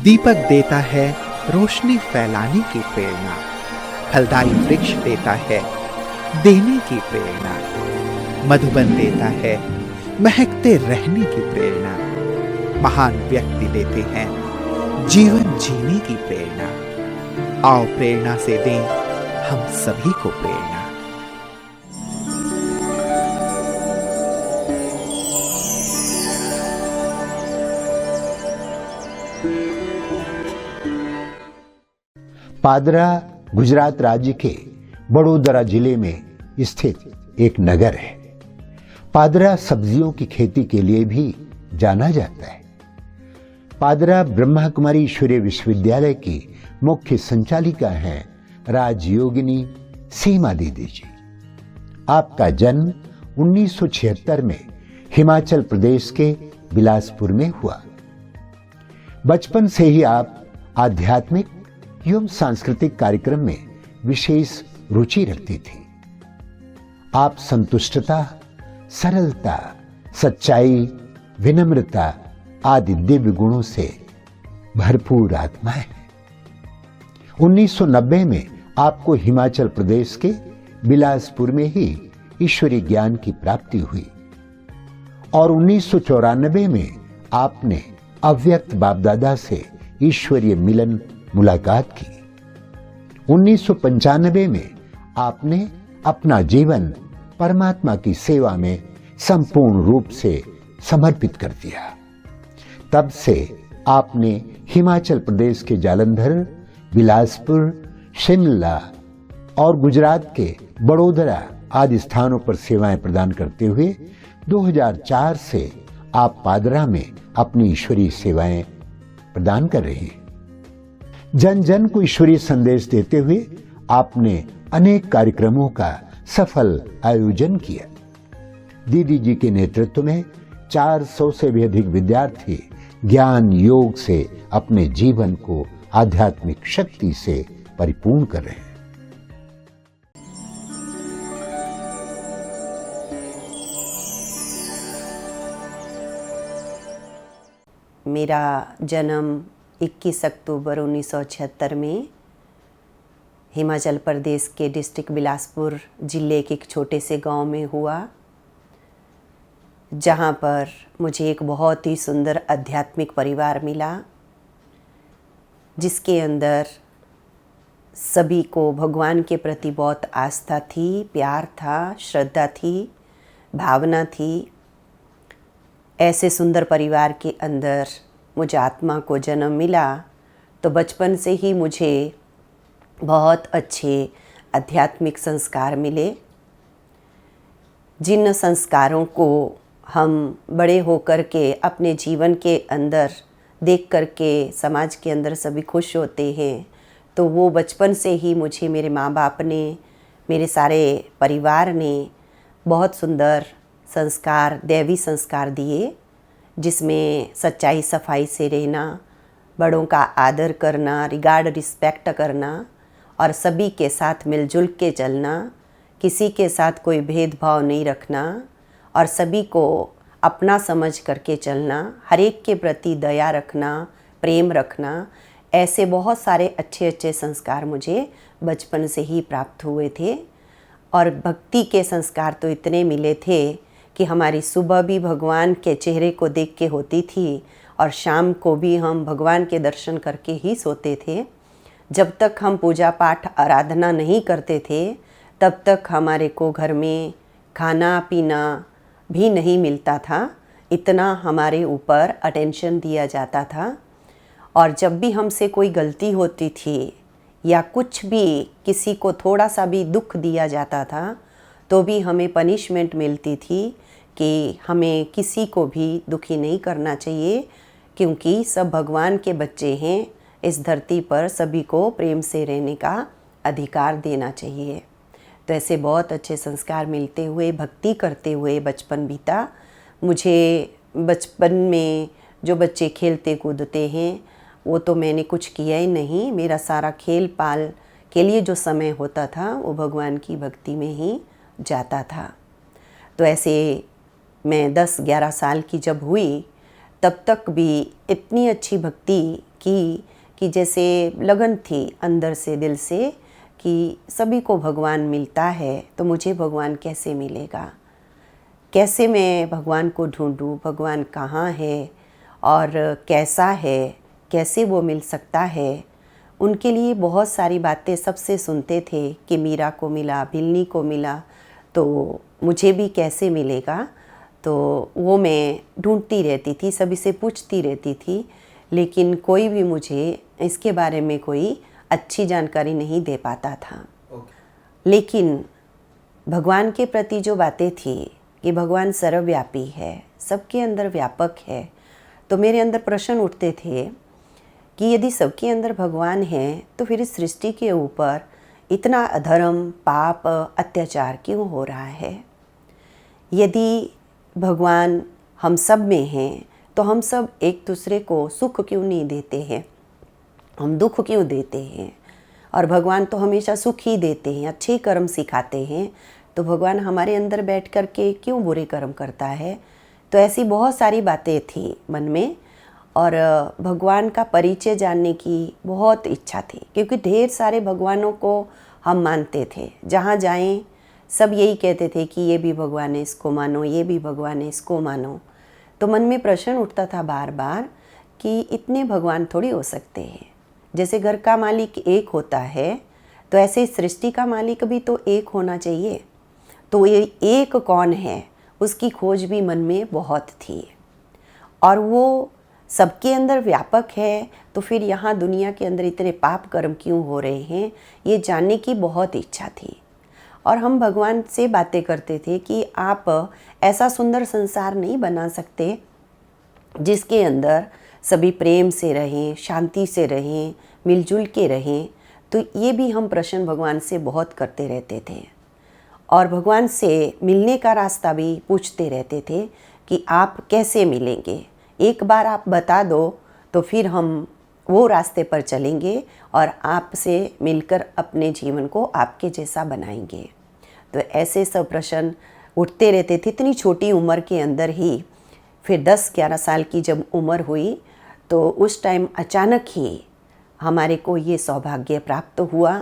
दीपक देता है रोशनी फैलाने की प्रेरणा, फलदायी वृक्ष देता है देने की प्रेरणा, मधुबन देता है महकते रहने की प्रेरणा, महान व्यक्ति देते हैं जीवन जीने की प्रेरणा। आओ प्रेरणा से दें हम सभी को प्रेरणा। पादरा गुजरात राज्य के बड़ोदरा जिले में स्थित एक नगर है। पादरा सब्जियों की खेती के लिए भी जाना जाता है। पादरा ब्रह्मा कुमारी ईश्वरीय विश्वविद्यालय की मुख्य संचालिका हैं राजयोगिनी सीमा दीदी जी। आपका जन्म 1976 में हिमाचल प्रदेश के बिलासपुर में हुआ। बचपन से ही आप आध्यात्मिक एवं सांस्कृतिक कार्यक्रम में विशेष रुचि रखती थी। आप संतुष्टता, सरलता, सच्चाई, विनम्रता आदि दिव्य गुणों से भरपूर आत्मा है। 1990 में आपको हिमाचल प्रदेश के बिलासपुर में ही ईश्वरीय ज्ञान की प्राप्ति हुई और 1994 में आपने अव्यक्त बापदादा से ईश्वरीय मिलन मुलाकात की। 1995 में आपने अपना जीवन परमात्मा की सेवा में संपूर्ण रूप से समर्पित कर दिया। तब से आपने हिमाचल प्रदेश के जालंधर, बिलासपुर, शिमला और गुजरात के बड़ोदरा आदि स्थानों पर सेवाएं प्रदान करते हुए 2004 से आप पादरा में अपनी ईश्वरीय सेवाएं प्रदान कर रही हैं। जन जन को ईश्वरीय संदेश देते हुए आपने अनेक कार्यक्रमों का सफल आयोजन किया। दीदी जी के नेतृत्व में 400 से भी अधिक विद्यार्थी ज्ञान योग से अपने जीवन को आध्यात्मिक शक्ति से परिपूर्ण कर रहे हैं। मेरा जन्म 21 अक्टूबर 1976 में हिमाचल प्रदेश के डिस्ट्रिक्ट बिलासपुर ज़िले के एक छोटे से गांव में हुआ, जहां पर मुझे एक बहुत ही सुंदर आध्यात्मिक परिवार मिला, जिसके अंदर सभी को भगवान के प्रति बहुत आस्था थी, प्यार था, श्रद्धा थी, भावना थी। ऐसे सुंदर परिवार के अंदर मुझे आत्मा को जन्म मिला तो बचपन से ही मुझे बहुत अच्छे आध्यात्मिक संस्कार मिले, जिन संस्कारों को हम बड़े होकर के अपने जीवन के अंदर देख कर के समाज के अंदर सभी खुश होते हैं। तो वो बचपन से ही मुझे मेरे माँ बाप ने, मेरे सारे परिवार ने बहुत सुंदर संस्कार, दैवी संस्कार दिए, जिसमें सच्चाई सफाई से रहना, बड़ों का आदर करना, रिगार्ड रिस्पेक्ट करना और सभी के साथ मिलजुल के चलना, किसी के साथ कोई भेदभाव नहीं रखना और सभी को अपना समझ करके चलना, हर एक के प्रति दया रखना, प्रेम रखना। ऐसे बहुत सारे अच्छे अच्छे संस्कार मुझे बचपन से ही प्राप्त हुए थे और भक्ति के संस्कार तो इतने मिले थे कि हमारी सुबह भी भगवान के चेहरे को देख के होती थी और शाम को भी हम भगवान के दर्शन करके ही सोते थे। जब तक हम पूजा पाठ आराधना नहीं करते थे तब तक हमारे को घर में खाना पीना भी नहीं मिलता था, इतना हमारे ऊपर अटेंशन दिया जाता था। और जब भी हमसे कोई गलती होती थी या कुछ भी किसी को थोड़ा सा भी दुख दिया जाता था तो भी हमें पनिशमेंट मिलती थी कि हमें किसी को भी दुखी नहीं करना चाहिए, क्योंकि सब भगवान के बच्चे हैं। इस धरती पर सभी को प्रेम से रहने का अधिकार देना चाहिए। तो ऐसे बहुत अच्छे संस्कार मिलते हुए, भक्ति करते हुए बचपन बीता। मुझे बचपन में जो बच्चे खेलते कूदते हैं वो तो मैंने कुछ किया ही नहीं। मेरा सारा खेल पाल के लिए जो समय होता था वो भगवान की भक्ति में ही जाता था। तो ऐसे मैं 10-11 साल की जब हुई तब तक भी इतनी अच्छी भक्ति की कि जैसे लगन थी अंदर से, दिल से, कि सभी को भगवान मिलता है तो मुझे भगवान कैसे मिलेगा, कैसे मैं भगवान को ढूंढूं, भगवान कहाँ है और कैसा है, कैसे वो मिल सकता है। उनके लिए बहुत सारी बातें सबसे सुनते थे कि मीरा को मिला, बिल्ली को मिला, तो मुझे भी कैसे मिलेगा। तो वो मैं ढूंढती रहती थी, सभी से पूछती रहती थी, लेकिन कोई भी मुझे इसके बारे में कोई अच्छी जानकारी नहीं दे पाता था। लेकिन भगवान के प्रति जो बातें थी कि भगवान सर्वव्यापी है, सबके अंदर व्यापक है, तो मेरे अंदर प्रश्न उठते थे कि यदि सबके अंदर भगवान है तो फिर इस सृष्टि के ऊपर इतना अधर्म, पाप, अत्याचार क्यों हो रहा है। यदि भगवान हम सब में हैं तो हम सब एक दूसरे को सुख क्यों नहीं देते हैं, हम दुख क्यों देते हैं। और भगवान तो हमेशा सुख ही देते हैं, अच्छे कर्म सिखाते हैं, तो भगवान हमारे अंदर बैठ कर के क्यों बुरे कर्म करता है। तो ऐसी बहुत सारी बातें थी मन में और भगवान का परिचय जानने की बहुत इच्छा थी, क्योंकि ढेर सारे भगवानों को हम मानते थे। जहाँ जाएं सब यही कहते थे कि ये भी भगवान है, इसको मानो, ये भी भगवान है, इसको मानो। तो मन में प्रश्न उठता था बार बार कि इतने भगवान थोड़ी हो सकते हैं। जैसे घर का मालिक एक होता है तो ऐसे सृष्टि का मालिक भी तो एक होना चाहिए। तो ये एक कौन है, उसकी खोज भी मन में बहुत थी और वो सबके अंदर व्यापक है। तो फिर यहाँ दुनिया के अंदर इतने पाप कर्म क्यों हो रहे हैं, ये जानने की बहुत इच्छा थी। और हम भगवान से बातें करते थे कि आप ऐसा सुंदर संसार नहीं बना सकते जिसके अंदर सभी प्रेम से रहें, शांति से रहें, मिलजुल के रहें। तो ये भी हम प्रश्न भगवान से बहुत करते रहते थे और भगवान से मिलने का रास्ता भी पूछते रहते थे कि आप कैसे मिलेंगे, एक बार आप बता दो तो फिर हम वो रास्ते पर चलेंगे और आपसे मिलकर अपने जीवन को आपके जैसा बनाएंगे। तो ऐसे सब प्रश्न उठते रहते थे इतनी छोटी उम्र के अंदर ही। फिर 10-11 साल की जब उम्र हुई तो उस टाइम अचानक ही हमारे को ये सौभाग्य प्राप्त हुआ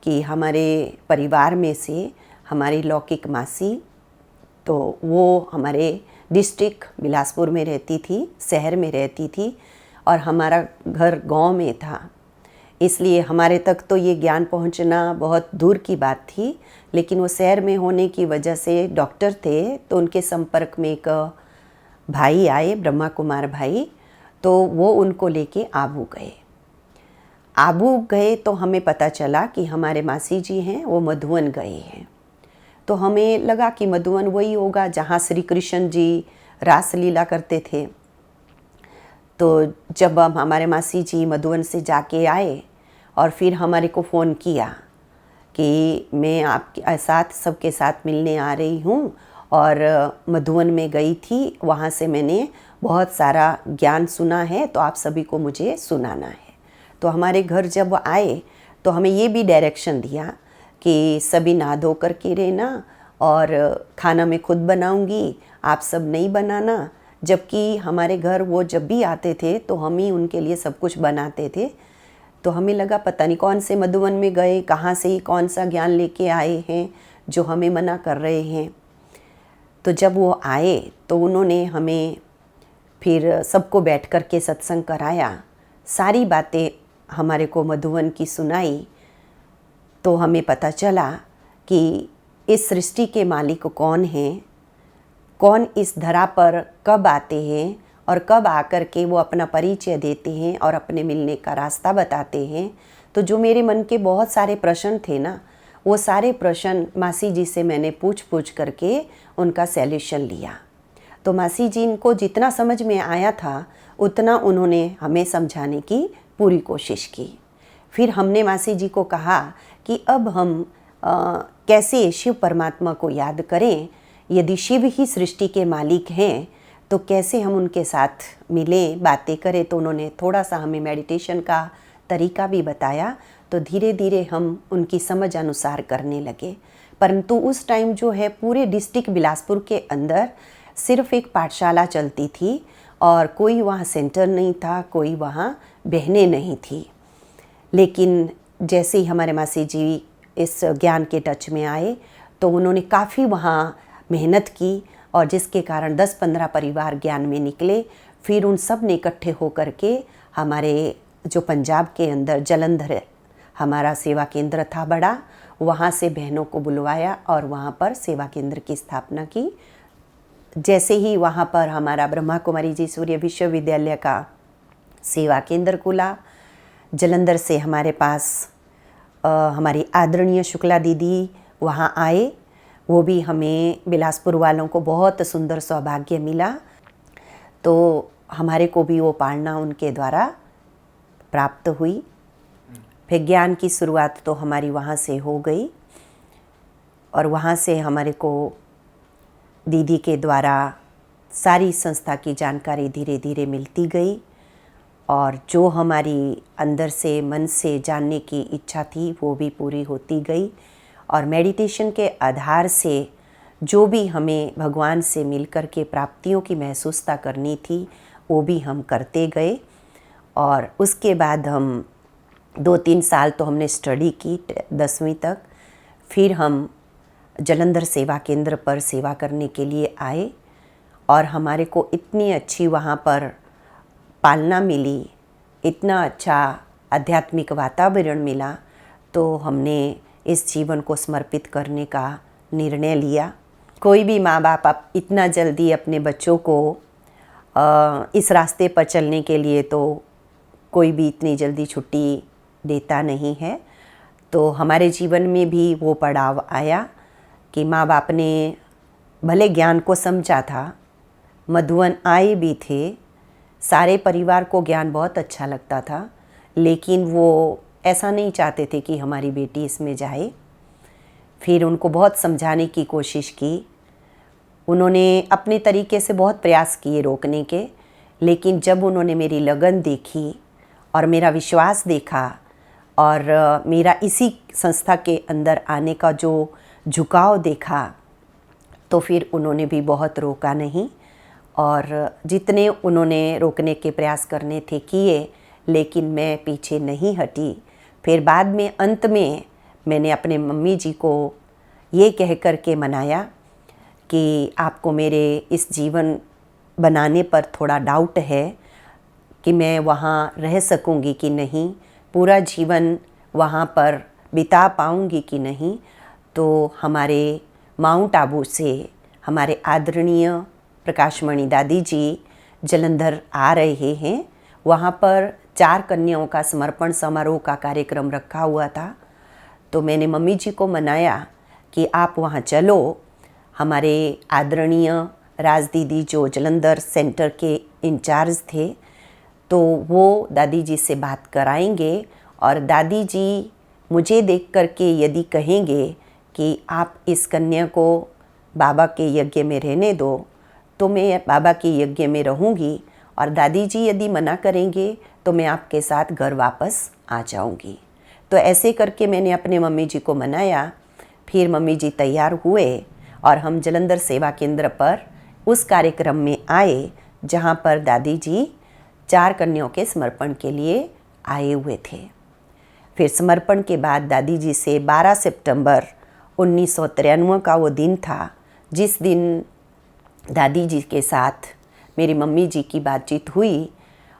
कि हमारे परिवार में से हमारी लौकिक मासी, तो वो हमारे डिस्ट्रिक्ट बिलासपुर में रहती थी, शहर में रहती थी और हमारा घर गांव में था, इसलिए हमारे तक तो ये ज्ञान पहुंचना बहुत दूर की बात थी। लेकिन वो शहर में होने की वजह से डॉक्टर थे, तो उनके संपर्क में एक भाई आए, ब्रह्मा कुमार भाई, तो वो उनको लेके आबू गए। आबू गए तो हमें पता चला कि हमारे मासी जी हैं वो मधुवन गए हैं। तो हमें लगा कि मधुवन वही होगा जहाँ श्री कृष्ण जी रास लीला करते थे। तो जब हम हमारे मासी जी मधुवन से जाके आए और फिर हमारे को फ़ोन किया कि मैं आपके साथ सबके साथ मिलने आ रही हूँ और मधुवन में गई थी, वहाँ से मैंने बहुत सारा ज्ञान सुना है, तो आप सभी को मुझे सुनाना है। तो हमारे घर जब आए तो हमें ये भी डायरेक्शन दिया कि सभी नहा धो कर के रहना और खाना मैं खुद बनाऊंगी, आप सब नहीं बनाना। जबकि हमारे घर वो जब भी आते थे तो हम ही उनके लिए सब कुछ बनाते थे। तो हमें लगा पता नहीं कौन से मधुवन में गए, कहाँ से ही कौन सा ज्ञान लेके आए हैं जो हमें मना कर रहे हैं। तो जब वो आए तो उन्होंने हमें फिर सबको बैठ कर के सत्संग कराया, सारी बातें हमारे को मधुवन की सुनाई। तो हमें पता चला कि इस सृष्टि के मालिक कौन हैं, कौन इस धरा पर कब आते हैं और कब आकर के वो अपना परिचय देते हैं और अपने मिलने का रास्ता बताते हैं। तो जो मेरे मन के बहुत सारे प्रश्न थे ना, वो सारे प्रश्न मासी जी से मैंने पूछ करके उनका सॉल्यूशन लिया। तो मासी जी को जितना समझ में आया था उतना उन्होंने हमें समझाने की पूरी कोशिश की। फिर हमने मासी जी को कहा कि अब हम कैसे शिव परमात्मा को याद करें, यदि शिव ही सृष्टि के मालिक हैं तो कैसे हम उनके साथ मिलें, बातें करें। तो उन्होंने थोड़ा सा हमें मेडिटेशन का तरीका भी बताया। तो धीरे धीरे हम उनकी समझ अनुसार करने लगे। परंतु उस टाइम जो है पूरे डिस्ट्रिक्ट बिलासपुर के अंदर सिर्फ एक पाठशाला चलती थी और कोई वहाँ सेंटर नहीं था, कोई वहाँ बहनें नहीं थी। लेकिन जैसे ही हमारे मासी जी इस ज्ञान के टच में आए तो उन्होंने काफ़ी वहाँ मेहनत की और जिसके कारण 10-15 परिवार ज्ञान में निकले। फिर उन सब ने इकट्ठे होकर के हमारे जो पंजाब के अंदर जलंधर हमारा सेवा केंद्र था बड़ा, वहाँ से बहनों को बुलवाया और वहाँ पर सेवा केंद्र की स्थापना की। जैसे ही वहाँ पर हमारा ब्रह्मा कुमारी जी सूर्य विश्वविद्यालय का सेवा केंद्र खुला, जलंधर से हमारे पास हमारी आदरणीय शुक्ला दीदी वहाँ आए। वो भी हमें बिलासपुर वालों को बहुत सुंदर सौभाग्य मिला, तो हमारे को भी वो पालना उनके द्वारा प्राप्त हुई। फिर ज्ञान की शुरुआत तो हमारी वहाँ से हो गई और वहाँ से हमारे को दीदी के द्वारा सारी संस्था की जानकारी धीरे धीरे मिलती गई और जो हमारी अंदर से मन से जानने की इच्छा थी वो भी पूरी होती गई। और मेडिटेशन के आधार से जो भी हमें भगवान से मिलकर के प्राप्तियों की महसूसता करनी थी वो भी हम करते गए। और उसके बाद हम 2-3 साल तो हमने स्टडी की 10वीं तक। फिर हम जलंधर सेवा केंद्र पर सेवा करने के लिए आए और हमारे को इतनी अच्छी वहाँ पर पालना मिली, इतना अच्छा आध्यात्मिक वातावरण मिला, तो हमने इस जीवन को समर्पित करने का निर्णय लिया। कोई भी माँ बाप आप इतना जल्दी अपने बच्चों को इस रास्ते पर चलने के लिए तो कोई भी इतनी जल्दी छुट्टी देता नहीं है। तो हमारे जीवन में भी वो पड़ाव आया कि माँ बाप ने भले ज्ञान को समझा था, मधुवन आए भी थे, सारे परिवार को ज्ञान बहुत अच्छा लगता था, लेकिन वो ऐसा नहीं चाहते थे कि हमारी बेटी इसमें जाए। फिर उनको बहुत समझाने की कोशिश की, उन्होंने अपने तरीके से बहुत प्रयास किए रोकने के, लेकिन जब उन्होंने मेरी लगन देखी और मेरा विश्वास देखा और मेरा इसी संस्था के अंदर आने का जो झुकाव देखा, तो फिर उन्होंने भी बहुत रोका नहीं और जितने उन्होंने रोकने के प्रयास करने थे किए, लेकिन मैं पीछे नहीं हटी। फिर बाद में अंत में मैंने अपने मम्मी जी को ये कह कर के मनाया कि आपको मेरे इस जीवन बनाने पर थोड़ा डाउट है कि मैं वहाँ रह सकूँगी कि नहीं, पूरा जीवन वहाँ पर बिता पाऊँगी कि नहीं। तो हमारे माउंट आबू से हमारे आदरणीय प्रकाशमणि दादी जी जलंधर आ रहे हैं। वहाँ पर 4 कन्याओं का समर्पण समारोह का कार्यक्रम रखा हुआ था। तो मैंने मम्मी जी को मनाया कि आप वहाँ चलो। हमारे आदरणीय राज दीदी जो जलंधर सेंटर के इंचार्ज थे, तो वो दादी जी से बात कराएंगे और दादी जी मुझे देख कर के यदि कहेंगे कि आप इस कन्या को बाबा के यज्ञ में रहने दो, तो मैं बाबा के यज्ञ में रहूँगी और दादी जी यदि मना करेंगे तो मैं आपके साथ घर वापस आ जाऊँगी। तो ऐसे करके मैंने अपने मम्मी जी को मनाया। फिर मम्मी जी तैयार हुए और हम जलंधर सेवा केंद्र पर उस कार्यक्रम में आए जहाँ पर दादी जी 4 कन्याओं के समर्पण के लिए आए हुए थे। फिर समर्पण के बाद दादी जी से 12 सितंबर 1993 का वो दिन था जिस दिन दादी जी के साथ मेरी मम्मी जी की बातचीत हुई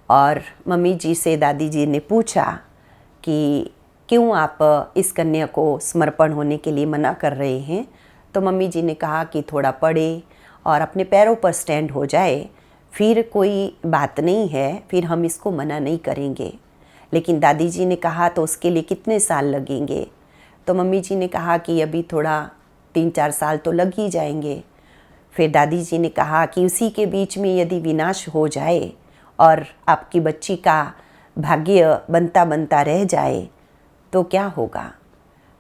और मम्मी जी से दादी जी ने पूछा कि क्यों आप इस कन्या को समर्पण होने के लिए मना कर रहे हैं। तो मम्मी जी ने कहा कि थोड़ा पढ़े और अपने पैरों पर स्टैंड हो जाए, फिर कोई बात नहीं है, फिर हम इसको मना नहीं करेंगे। लेकिन दादी जी ने कहा तो उसके लिए कितने साल लगेंगे। तो मम्मी जी ने कहा कि अभी थोड़ा 3-4 साल तो लग ही जाएंगे। फिर दादी जी ने कहा कि उसी के बीच में यदि विनाश हो जाए और आपकी बच्ची का भाग्य बनता बनता रह जाए तो क्या होगा।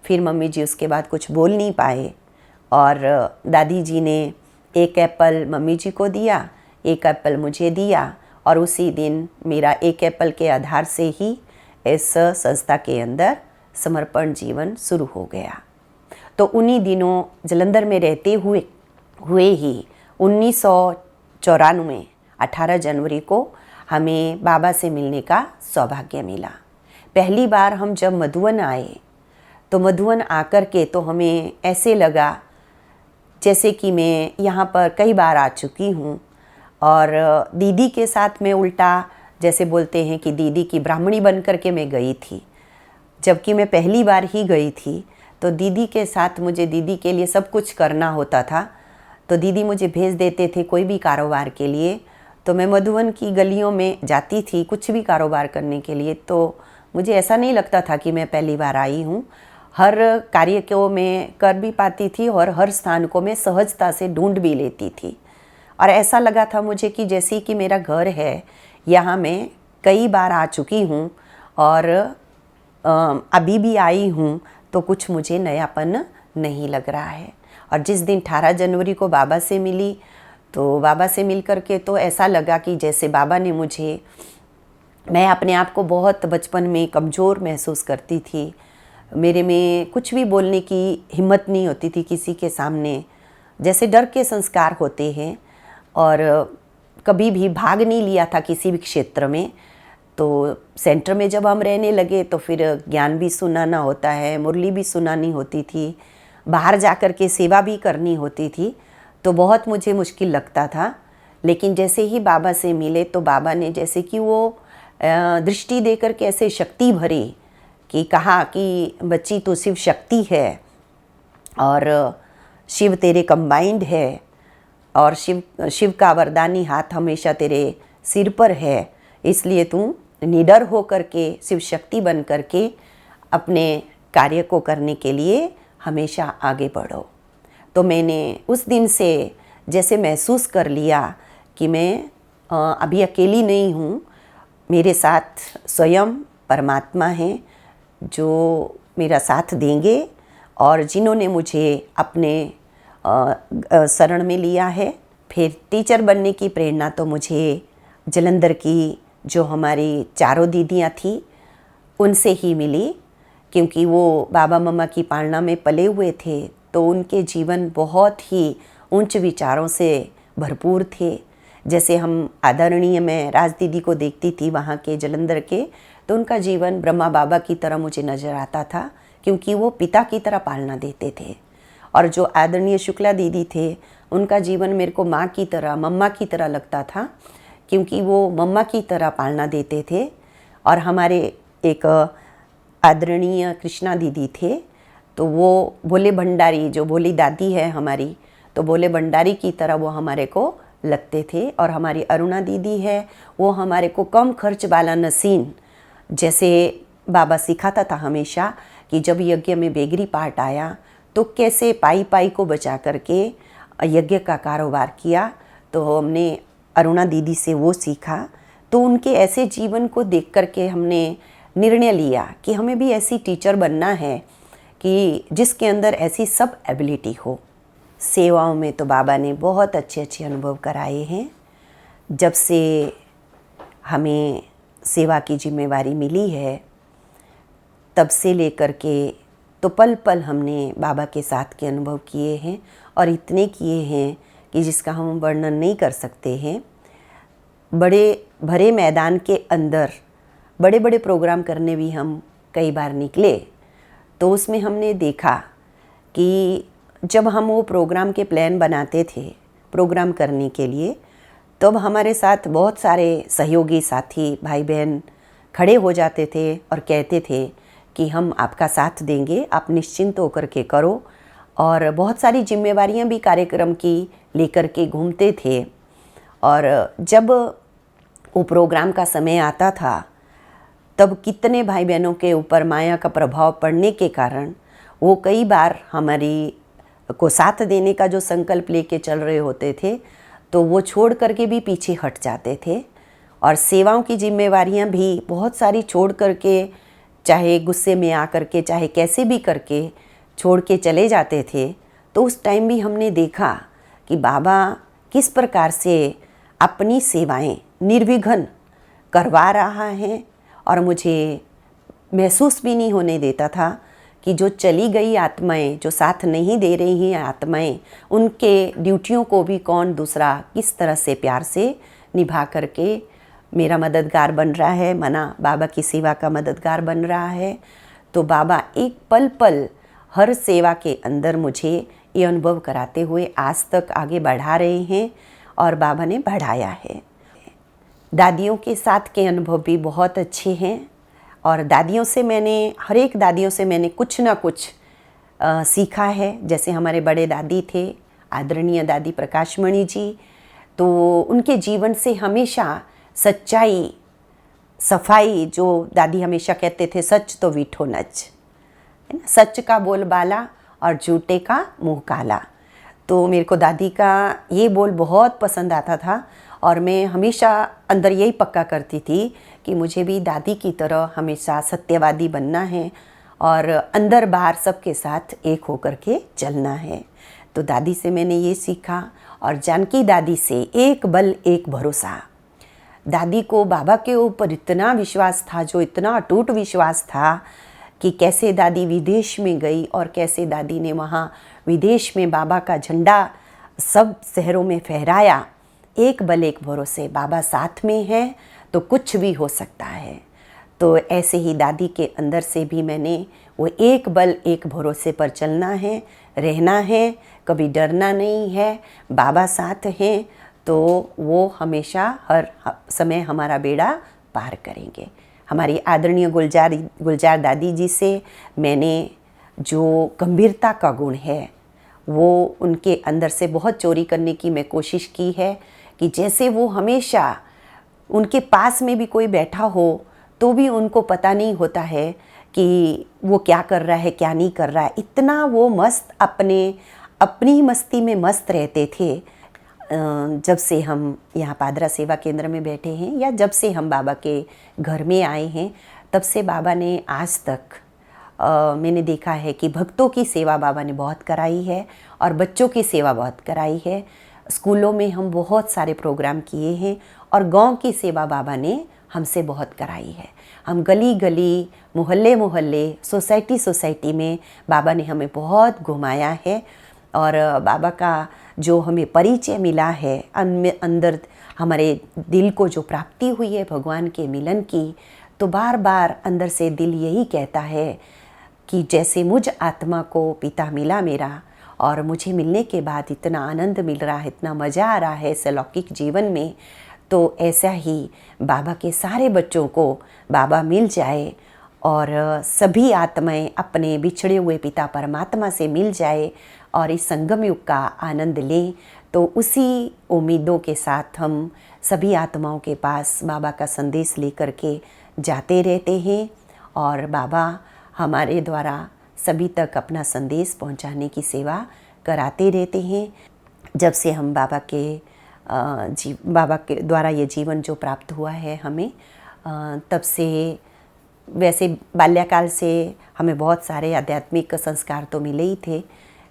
फिर मम्मी जी उसके बाद कुछ बोल नहीं पाए और दादी जी ने एक एप्पल मम्मी जी को दिया, एक एप्पल मुझे दिया और उसी दिन मेरा एक एप्पल के आधार से ही इस संस्था के अंदर समर्पण जीवन शुरू हो गया। तो उन्हीं दिनों जलंधर में रहते हुए ही 1994 18 जनवरी को हमें बाबा से मिलने का सौभाग्य मिला। पहली बार हम जब मधुवन आए तो मधुवन आकर के तो हमें ऐसे लगा जैसे कि मैं यहाँ पर कई बार आ चुकी हूँ, और दीदी के साथ मैं उल्टा जैसे बोलते हैं कि दीदी की ब्राह्मणी बन कर के मैं गई थी, जबकि मैं पहली बार ही गई थी। तो दीदी के साथ मुझे दीदी के लिए सब कुछ करना होता था, तो दीदी मुझे भेज देते थे कोई भी कारोबार के लिए। तो मैं मधुवन की गलियों में जाती थी कुछ भी कारोबार करने के लिए, तो मुझे ऐसा नहीं लगता था कि मैं पहली बार आई हूँ। हर कार्य को मैं कर भी पाती थी और हर स्थान को मैं सहजता से ढूंढ भी लेती थी, और ऐसा लगा था मुझे कि जैसे कि मेरा घर है, यहाँ मैं कई बार आ चुकी हूँ और अभी भी आई हूँ, तो कुछ मुझे नयापन नहीं लग रहा है। और जिस दिन 18 जनवरी को बाबा से मिली, तो बाबा से मिल कर के तो ऐसा लगा कि जैसे बाबा ने मुझे, मैं अपने आप को बहुत बचपन में कमज़ोर महसूस करती थी, मेरे में कुछ भी बोलने की हिम्मत नहीं होती थी किसी के सामने, जैसे डर के संस्कार होते हैं, और कभी भी भाग नहीं लिया था किसी भी क्षेत्र में। तो सेंटर में जब हम रहने लगे तो फिर ज्ञान भी सुनाना होता है, मुरली भी सुनानी होती थी, बाहर जाकर के सेवा भी करनी होती थी, तो बहुत मुझे मुश्किल लगता था। लेकिन जैसे ही बाबा से मिले तो बाबा ने जैसे कि वो दृष्टि देकर के ऐसे शक्ति भरी कि कहा कि बच्ची तू शिव शक्ति है और शिव तेरे कंबाइंड है, और शिव का वरदानी हाथ हमेशा तेरे सिर पर है, इसलिए तू निडर हो करके शिव शक्ति बन करके अपने कार्य को करने के लिए हमेशा आगे बढ़ो। तो मैंने उस दिन से जैसे महसूस कर लिया कि मैं अभी अकेली नहीं हूँ, मेरे साथ स्वयं परमात्मा हैं जो मेरा साथ देंगे, और जिन्होंने मुझे अपने शरण में लिया है। फिर टीचर बनने की प्रेरणा तो मुझे जलंधर की जो हमारी चारों दीदियाँ थी उनसे ही मिली, क्योंकि वो बाबा मम्मा की पालना में पले हुए थे, तो उनके जीवन बहुत ही उच्च विचारों से भरपूर थे। जैसे हम आदरणीय मैं राज दीदी को देखती थी वहाँ के जलंधर के, तो उनका जीवन ब्रह्मा बाबा की तरह मुझे नज़र आता था, क्योंकि वो पिता की तरह पालना देते थे। और जो आदरणीय शुक्ला दीदी थे, उनका जीवन मेरे को माँ की तरह, मम्मा की तरह लगता था, क्योंकि वो मम्मा की तरह पालना देते थे। और हमारे एक आदरणीय कृष्णा दीदी थे, तो वो भोले भंडारी, जो भोली दादी है हमारी, तो भोले भंडारी की तरह वो हमारे को लगते थे। और हमारी अरुणा दीदी है, वो हमारे को कम खर्च वाला नसीन, जैसे बाबा सिखाता था हमेशा कि जब यज्ञ में बेगरी पार्ट आया तो कैसे पाई पाई को बचा करके यज्ञ का कारोबार किया, तो हमने अरुणा दीदी से वो सीखा। तो उनके ऐसे जीवन को देख करके हमने निर्णय लिया कि हमें भी ऐसी टीचर बनना है कि जिसके अंदर ऐसी सब एबिलिटी हो। सेवाओं में तो बाबा ने बहुत अच्छे अच्छे अनुभव कराए हैं। जब से हमें सेवा की जिम्मेवारी मिली है, तब से लेकर के तो पल पल हमने बाबा के साथ के अनुभव किए हैं, और इतने किए हैं कि जिसका हम वर्णन नहीं कर सकते हैं। बड़े भरे मैदान के अंदर बड़े बड़े प्रोग्राम करने भी हम कई बार निकले, तो उसमें हमने देखा कि जब हम वो प्रोग्राम के प्लान बनाते थे प्रोग्राम करने के लिए, तब हमारे साथ बहुत सारे सहयोगी साथी भाई बहन खड़े हो जाते थे और कहते थे कि हम आपका साथ देंगे, आप निश्चिंत होकर के करो। और बहुत सारी जिम्मेवारियां भी कार्यक्रम की लेकर के घूमते थे। और जब वो प्रोग्राम का समय आता था, तब कितने भाई बहनों के ऊपर माया का प्रभाव पड़ने के कारण वो कई बार हमारी को साथ देने का जो संकल्प लेके चल रहे होते थे, तो वो छोड़ करके भी पीछे हट जाते थे। और सेवाओं की जिम्मेवारियां भी बहुत सारी छोड़ करके, चाहे गुस्से में आकर के, चाहे कैसे भी करके छोड़ के चले जाते थे। तो उस टाइम भी हमने देखा कि बाबा किस प्रकार से अपनी सेवाएं निर्विघ्न करवा रहा है, और मुझे महसूस भी नहीं होने देता था कि जो चली गई आत्माएं, जो साथ नहीं दे रही हैं आत्माएं, उनके ड्यूटियों को भी कौन दूसरा किस तरह से प्यार से निभा करके मेरा मददगार बन रहा है, मना बाबा की सेवा का मददगार बन रहा है। तो बाबा एक पल पल हर सेवा के अंदर मुझे ये अनुभव कराते हुए आज तक आगे बढ़ा रहे हैं और बाबा ने बढ़ाया है। दादियों के साथ के अनुभव भी बहुत अच्छे हैं और दादियों से मैंने हर एक दादियों से मैंने कुछ ना कुछ सीखा है। जैसे हमारे बड़े दादी थे, आदरणीय दादी प्रकाशमणि जी, तो उनके जीवन से हमेशा सच्चाई, सफाई, जो दादी हमेशा कहते थे, सच तो वीठो नच, है ना, सच का बोलबाला और झूठे का मुंह काला। तो मेरे को दादी का ये बोल बहुत पसंद आता था और मैं हमेशा अंदर यही पक्का करती थी कि मुझे भी दादी की तरह हमेशा सत्यवादी बनना है और अंदर बाहर सबके साथ एक होकर के चलना है। तो दादी से मैंने ये सीखा और जानकी दादी से एक बल एक भरोसा। दादी को बाबा के ऊपर इतना विश्वास था, जो इतना अटूट विश्वास था कि कैसे दादी विदेश में गई और कैसे दादी ने वहाँ विदेश में बाबा का झंडा सब शहरों में फहराया। एक बल एक भरोसे, बाबा साथ में है तो कुछ भी हो सकता है। तो ऐसे ही दादी के अंदर से भी मैंने वो एक बल एक भरोसे पर चलना है, रहना है, कभी डरना नहीं है। बाबा साथ हैं तो वो हमेशा हर समय हमारा बेड़ा पार करेंगे। हमारी आदरणीय गुलजार दादी जी से मैंने जो गंभीरता का गुण है वो उनके अंदर से बहुत चोरी करने की मैं कोशिश की है कि जैसे वो हमेशा उनके पास में भी कोई बैठा हो तो भी उनको पता नहीं होता है कि वो क्या कर रहा है, क्या नहीं कर रहा है। इतना वो मस्त अपनी मस्ती में मस्त रहते थे। जब से हम यहाँ पादरा सेवा केंद्र में बैठे हैं या जब से हम बाबा के घर में आए हैं, तब से बाबा ने आज तक मैंने देखा है कि भक्तों की सेवा बाबा ने बहुत कराई है और बच्चों की सेवा बहुत कराई है। स्कूलों में हम बहुत सारे प्रोग्राम किए हैं और गांव की सेवा बाबा ने हमसे बहुत कराई है। हम गली गली, मोहल्ले मोहल्ले, सोसाइटी सोसाइटी में बाबा ने हमें बहुत घुमाया है और बाबा का जो हमें परिचय मिला है, अंदर हमारे दिल को जो प्राप्ति हुई है भगवान के मिलन की, तो बार बार अंदर से दिल यही कहता है कि जैसे मुझ आत्मा को पिता मिला मेरा और मुझे मिलने के बाद इतना आनंद मिल रहा है, इतना मज़ा आ रहा है इस अलौकिक जीवन में, तो ऐसा ही बाबा के सारे बच्चों को बाबा मिल जाए और सभी आत्माएं अपने बिछड़े हुए पिता परमात्मा से मिल जाए और इस संगम युग का आनंद लें। तो उसी उम्मीदों के साथ हम सभी आत्माओं के पास बाबा का संदेश लेकर के जाते रहते हैं और बाबा हमारे द्वारा सभी तक अपना संदेश पहुंचाने की सेवा कराते रहते हैं। जब से हम बाबा के द्वारा ये जीवन जो प्राप्त हुआ है हमें, तब से वैसे बाल्यकाल से हमें बहुत सारे आध्यात्मिक संस्कार तो मिले ही थे,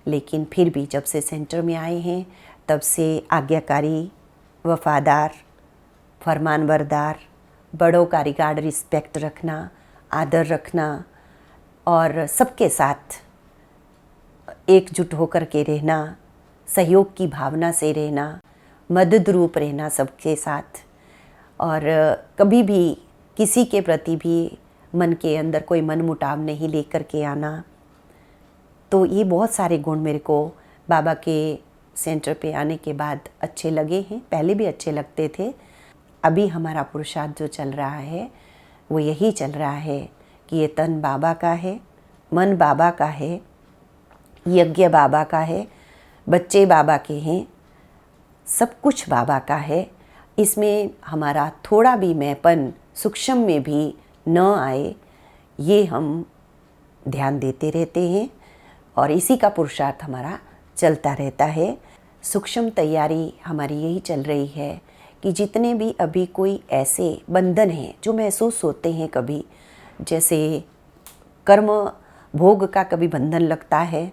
लेकिन फिर भी जब से सेंटर में आए हैं तब से आज्ञाकारी, वफादार, फरमानबरदार, बड़ों का रिगार्ड, रिस्पेक्ट रखना, आदर रखना और सबके साथ एकजुट होकर के रहना, सहयोग की भावना से रहना, मदद रूप रहना सबके साथ और कभी भी किसी के प्रति भी मन के अंदर कोई मनमुटाव नहीं लेकर के आना। तो ये बहुत सारे गुण मेरे को बाबा के सेंटर पे आने के बाद अच्छे लगे हैं। पहले भी अच्छे लगते थे। अभी हमारा पुरुषार्थ जो चल रहा है वो यही चल रहा है कि ये तन बाबा का है, मन बाबा का है, यज्ञ बाबा का है, बच्चे बाबा के हैं, सब कुछ बाबा का है। इसमें हमारा थोड़ा भी मैंपन सूक्ष्म में भी न आए, ये हम ध्यान देते रहते हैं और इसी का पुरुषार्थ हमारा चलता रहता है। सूक्ष्म तैयारी हमारी यही चल रही है कि जितने भी अभी कोई ऐसे बंधन हैं जो महसूस होते हैं, कभी जैसे कर्म भोग का कभी बंधन लगता है,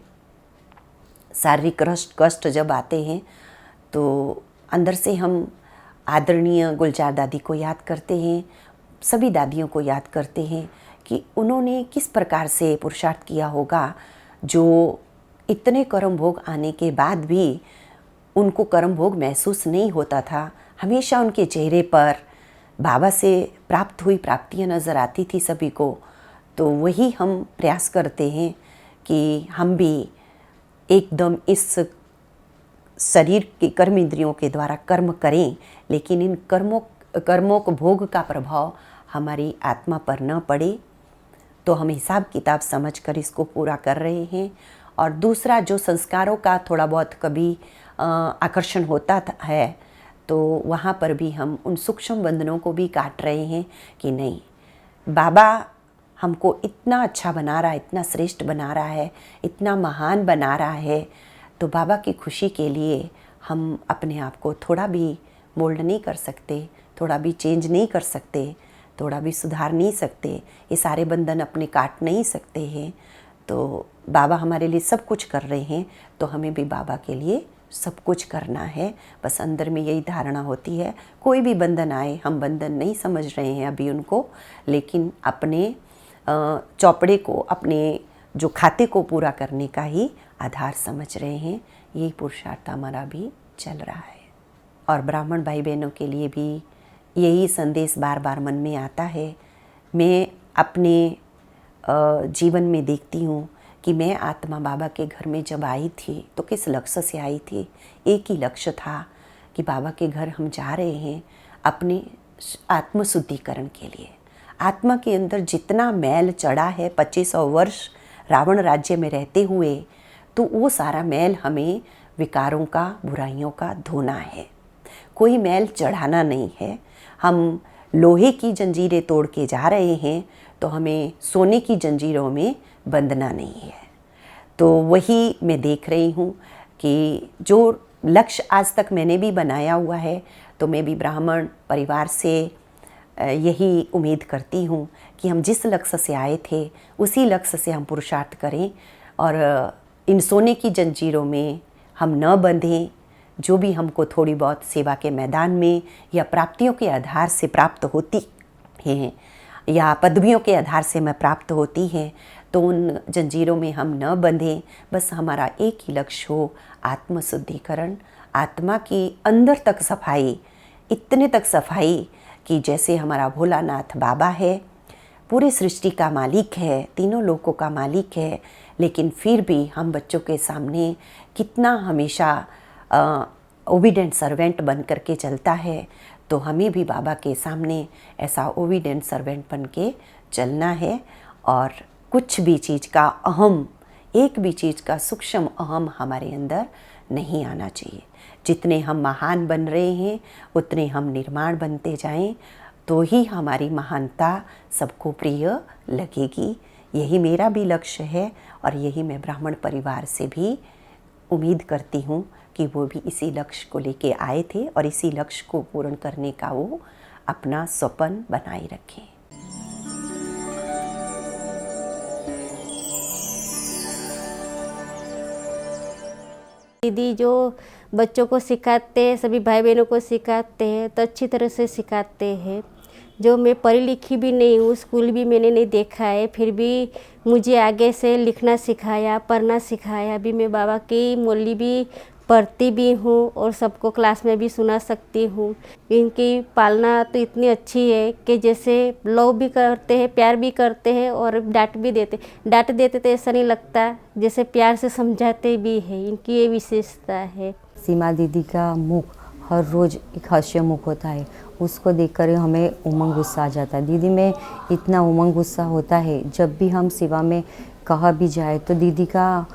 शारीरिक कष्ट जब आते हैं तो अंदर से हम आदरणीय गुलजार दादी को याद करते हैं, सभी दादियों को याद करते हैं कि उन्होंने किस प्रकार से पुरुषार्थ किया होगा, जो इतने कर्म भोग आने के बाद भी उनको कर्म भोग महसूस नहीं होता था। हमेशा उनके चेहरे पर बाबा से प्राप्त हुई प्राप्तियाँ नज़र आती थी सभी को। तो वही हम प्रयास करते हैं कि हम भी एकदम इस शरीर के कर्म इंद्रियों के द्वारा कर्म करें, लेकिन इन कर्मों को भोग का प्रभाव हमारी आत्मा पर न पड़े। तो हम हिसाब किताब समझकर इसको पूरा कर रहे हैं। और दूसरा, जो संस्कारों का थोड़ा बहुत कभी आकर्षण होता है, तो वहाँ पर भी हम उन सूक्ष्म बंधनों को भी काट रहे हैं कि नहीं, बाबा हमको इतना अच्छा बना रहा है, इतना श्रेष्ठ बना रहा है, इतना महान बना रहा है, तो बाबा की खुशी के लिए हम अपने आप को थोड़ा भी मोल्ड नहीं कर सकते, थोड़ा भी चेंज नहीं कर सकते, थोड़ा भी सुधार नहीं सकते, ये सारे बंधन अपने काट नहीं सकते हैं। तो बाबा हमारे लिए सब कुछ कर रहे हैं, तो हमें भी बाबा के लिए सब कुछ करना है। बस अंदर में यही धारणा होती है, कोई भी बंधन आए, हम बंधन नहीं समझ रहे हैं अभी उनको, लेकिन अपने चौपड़े को, अपने जो खाते को पूरा करने का ही आधार समझ रहे हैं। यही पुरुषार्थ हमारा भी चल रहा है। और ब्राह्मण भाई बहनों के लिए भी यही संदेश बार बार मन में आता है। मैं अपने जीवन में देखती हूँ कि मैं आत्मा बाबा के घर में जब आई थी तो किस लक्ष्य से आई थी। एक ही लक्ष्य था कि बाबा के घर हम जा रहे हैं अपने आत्मशुद्धिकरण के लिए। आत्मा के अंदर जितना मैल चढ़ा है 2500 वर्ष रावण राज्य में रहते हुए, तो वो सारा मैल हमें विकारों का, बुराइयों का धोना है। कोई मैल चढ़ाना नहीं है। हम लोहे की जंजीरें तोड़ के जा रहे हैं, तो हमें सोने की जंजीरों में बंधना नहीं है। तो वही मैं देख रही हूँ कि जो लक्ष्य आज तक मैंने भी बनाया हुआ है, तो मैं भी ब्राह्मण परिवार से यही उम्मीद करती हूँ कि हम जिस लक्ष्य से आए थे उसी लक्ष्य से हम पुरुषार्थ करें और इन सोने की जंजीरों में हम न बंधें। जो भी हमको थोड़ी बहुत सेवा के मैदान में या प्राप्तियों के आधार से प्राप्त होती हैं या पदवियों के आधार से मैं प्राप्त होती हैं, तो उन जंजीरों में हम न बंधें। बस हमारा एक ही लक्ष्य हो, आत्मशुद्धिकरण, आत्मा की अंदर तक सफाई, इतने तक सफाई कि जैसे हमारा भोलानाथ बाबा है, पूरी सृष्टि का मालिक है, तीनों लोकों का मालिक है, लेकिन फिर भी हम बच्चों के सामने कितना हमेशा ओबीडेंट सर्वेंट बन करके चलता है। तो हमें भी बाबा के सामने ऐसा ओबीडेंट सर्वेंट बन के चलना है। और कुछ भी चीज़ का अहम, एक भी चीज़ का सूक्ष्म अहम हमारे अंदर नहीं आना चाहिए। जितने हम महान बन रहे हैं उतने हम निर्माण बनते जाएं, तो ही हमारी महानता सबको प्रिय लगेगी। यही मेरा भी लक्ष्य है और यही मैं ब्राह्मण परिवार से भी उम्मीद करती हूँ कि वो भी इसी लक्ष्य को लेके आए थे और इसी लक्ष्य को पूर्ण करने का वो अपना स्वप्न बनाए रखें। दीदी जो बच्चों को सिखाते हैं, सभी भाई बहनों को सिखाते हैं, तो अच्छी तरह से सिखाते हैं। जो मैं पढ़ी लिखी भी नहीं हूँ, स्कूल भी मैंने नहीं देखा है, फिर भी मुझे आगे से लिखना सिखाया, पढ़ना सिखाया। अभी मैं बाबा की मुरली भी पढ़ती भी हूँ और सबको क्लास में भी सुना सकती हूँ। इनकी पालना तो इतनी अच्छी है कि जैसे लव भी करते हैं, प्यार भी करते हैं और डांट भी देते। डांट देते तो ऐसा नहीं लगता, जैसे प्यार से समझाते भी हैं। इनकी ये विशेषता है। सीमा दीदी का मुख हर रोज़ एक हास्य मुख होता है, उसको देखकर हमें उमंग गुस्सा आ जाता है। दीदी में इतना उमंग गुस्सा होता है, जब भी हम सेवा में कहा भी जाए तो दीदी का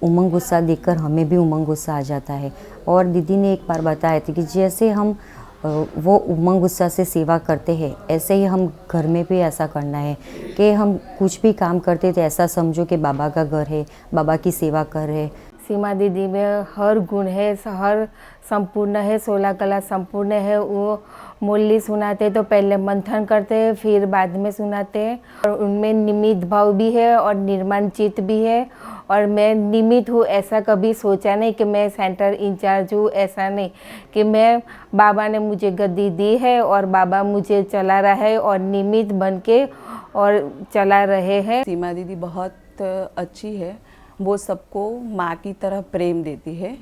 उमंग गुस्सा देखकर हमें भी उमंग गुस्सा आ जाता है। और दीदी ने एक बार बताया था कि जैसे हम वो उमंग गुस्सा से सेवा करते हैं, ऐसे ही हम घर में भी ऐसा करना है कि हम कुछ भी काम करते थे ऐसा समझो कि बाबा का घर है, बाबा की सेवा कर रहे। सीमा दीदी में हर गुण है, हर संपूर्ण है, 16 कला संपूर्ण है। वो मुरली सुनाते तो पहले मंथन करते हैं, फिर बाद में सुनाते हैं। और उनमें निमित्त भाव भी है और निर्माण चित्त भी है। और मैं निमित्त हूँ, ऐसा कभी सोचा नहीं कि मैं सेंटर इंचार्ज हूँ, ऐसा नहीं कि मैं, बाबा ने मुझे गद्दी दी है और बाबा मुझे चला रहा है और निमित्त बन के और चला रहे हैं। सीमा दीदी बहुत अच्छी है, वो सबको माँ की तरह प्रेम देती है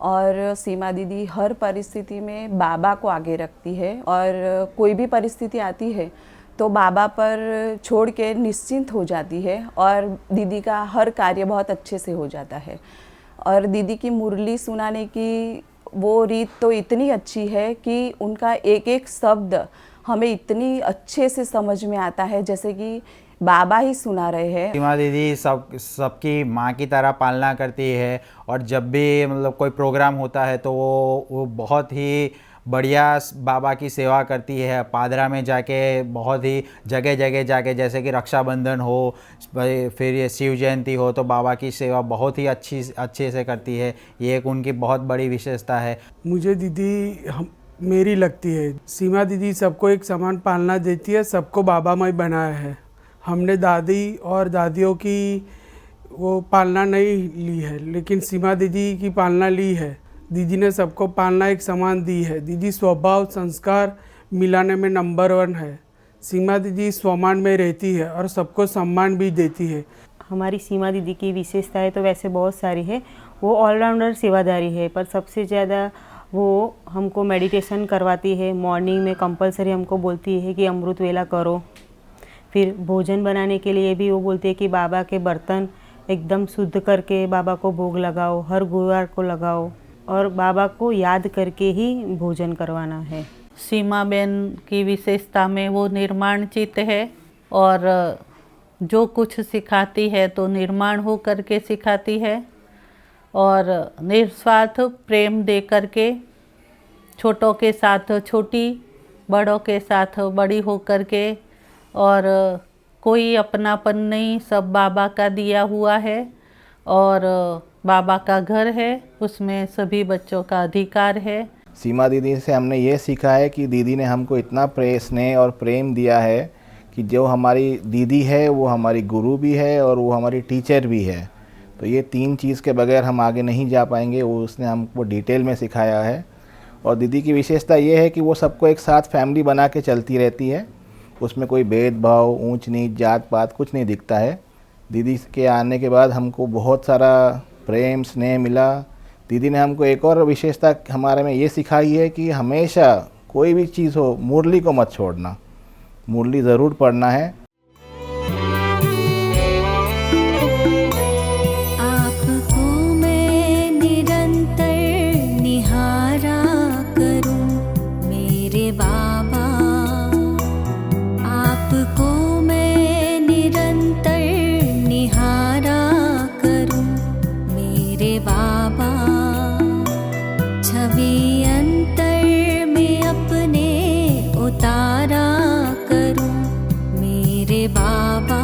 और सीमा दीदी हर परिस्थिति में बाबा को आगे रखती है और कोई भी परिस्थिति आती है तो बाबा पर छोड़ के निश्चिंत हो जाती है और दीदी का हर कार्य बहुत अच्छे से हो जाता है। और दीदी की मुरली सुनाने की वो रीत तो इतनी अच्छी है कि उनका एक एक शब्द हमें इतनी अच्छे से समझ में आता है जैसे कि बाबा ही सुना रहे हैं। सीमा दीदी सबकी माँ की तरह पालना करती है और जब भी मतलब कोई प्रोग्राम होता है तो वो बहुत ही बढ़िया बाबा की सेवा करती है। पादरा में जाके बहुत ही जगह जगह जाके, जैसे कि रक्षाबंधन हो, फिर ये शिव जयंती हो, तो बाबा की सेवा बहुत ही अच्छे से करती है। ये एक उनकी बहुत बड़ी विशेषता है। मुझे दीदी मेरी लगती है। सीमा दीदी सबको एक समान पालना देती है, सबको बाबामय बनाया है। हमने दादी और दादियों की वो पालना नहीं ली है, लेकिन सीमा दीदी की पालना ली है। दीदी ने सबको पालना एक समान दी है। दीदी स्वभाव संस्कार मिलाने में नंबर 1 है। सीमा दीदी स्वमान में रहती है और सबको सम्मान भी देती है। हमारी सीमा दीदी की विशेषताएं तो वैसे बहुत सारी है। वो ऑलराउंडर सेवादारी है, पर सबसे ज़्यादा वो हमको मेडिटेशन करवाती है। मॉर्निंग में कंपलसरी हमको बोलती है कि अमृत वेला करो। फिर भोजन बनाने के लिए भी वो बोलती है कि बाबा के बर्तन एकदम शुद्ध करके बाबा को भोग लगाओ, हर गुरुवार को लगाओ और बाबा को याद करके ही भोजन करवाना है। सीमा बेन की विशेषता में वो निर्माण चित्त है और जो कुछ सिखाती है तो निर्माण हो करके सिखाती है और निस्वार्थ प्रेम दे करके छोटों के साथ छोटी, बड़ों के साथ बड़ी हो करके, और कोई अपनापन नहीं, सब बाबा का दिया हुआ है और बाबा का घर है, उसमें सभी बच्चों का अधिकार है। सीमा दीदी से हमने ये सीखा है कि दीदी ने हमको इतना स्नेह और प्रेम दिया है कि जो हमारी दीदी है वो हमारी गुरु भी है और वो हमारी टीचर भी है। तो ये 3 चीज़ के बगैर हम आगे नहीं जा पाएंगे, वो उसने हमको डिटेल में सिखाया है। और दीदी की विशेषता ये है कि वो सबको एक साथ फैमिली बना के चलती रहती है। उसमें कोई भेदभाव, ऊंच नीच, जात पात कुछ नहीं दिखता है। दीदी के आने के बाद हमको बहुत सारा प्रेम स्नेह मिला। दीदी ने हमको एक और विशेषता हमारे में ये सिखाई है कि हमेशा कोई भी चीज़ हो, मुरली को मत छोड़ना, मुरली ज़रूर पढ़ना है। आपको मैं निरंतर निहारा करूं मेरे बाबा, आपको मैं निरंतर निहारा करूं मेरे बाबा, छवि अंतर में अपने उतारा करूं मेरे बाबा,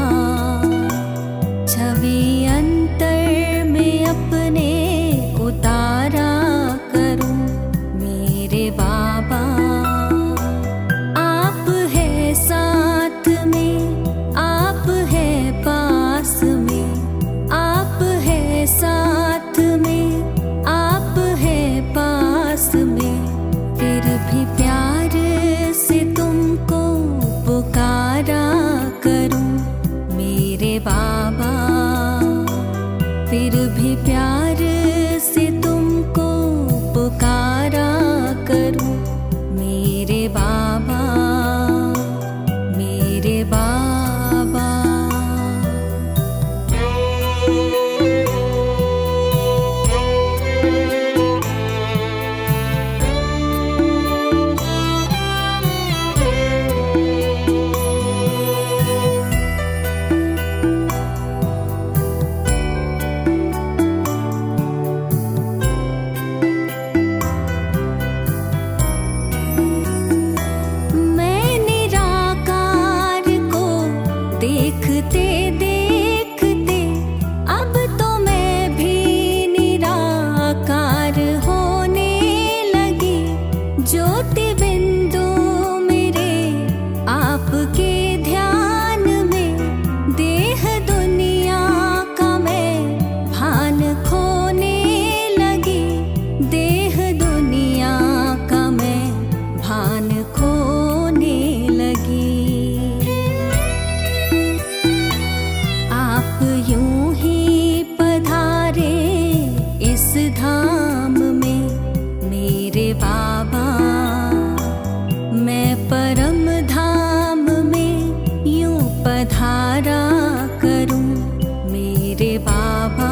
छवि अंतर में अपने उतारा करूं मेरे बाबा। आप है साथ में, आप है पास में, आप है साथ में, आप है पास में, फिर भी प्यार से तुमको पुकारा करूं मेरे बाबा, फिर भी प्यार से तुमको पुकारा करूं मेरे बाबा, मेरे बाबा। मैं निराकार को देखते देखते अब तो मैं भी निराकार होने लगी। ज्योति बिंदु मेरे आपके ध्यान में, देह दुनिया का मैं भान खोने लगी, देह दुनिया का मैं भान खोने लगी। आप यूं ही पधारे इस धाम में, बाबा, मैं परम धाम में यूं पधारा करूं मेरे बाबा।